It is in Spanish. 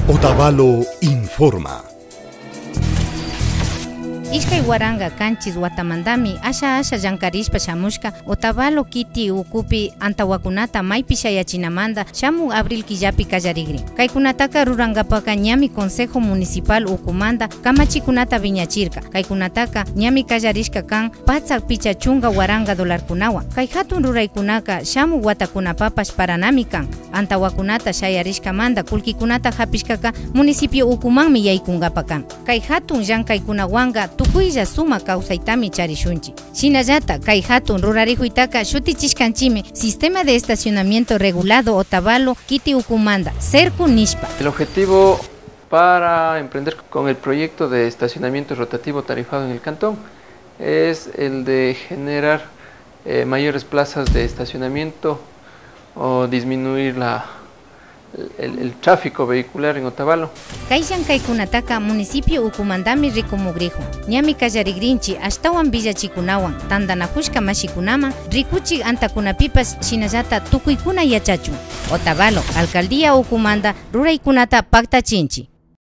Otavalo informa. Ishkay waranga kanchis watamandami asha llankarishpa shamushka Otavalo kiti ukupi antawakunata maypi shayachinamanda shamu abril killapi kallarigrin. Kaykunataka rurangapaka ñami Consejo Municipal ukumanda kamachikunata viñachirka. Kaykunataka ñami kallarishka kan patsa pichachunga waranga dolarkunawan. Kay hatun ruraykunaka shamu watakunapapash paranami kan. Antawakunata shayarishkamanda kulkikunata hapishkaka municipio ukumanmi yaykunkapa kan. Kay hatun llankaykunawanga tukuylla suma kawsaytami charishunchi. Shinallata kay hatun rurarikuytaka shutichishkanchimi Sistema de Estacionamiento Regulado Otavalo Kiti Ukumanda, Cerco Nishpa. El objetivo para emprender con el proyecto de estacionamiento rotativo tarifado en el cantón es el de generar mayores plazas de estacionamiento o disminuir el tráfico vehicular en Otavalo. Kayshan kaykunataka municipio ukumandami rikumugrijo. Ñami kallarigrinchi ashtawan villachikunawan tandanakushka mashikunaman rikuchik antakunapipas shinallata tukuykuna yachachun. Otavalo alcaldía ukumanda ruraykunata paktachinchi.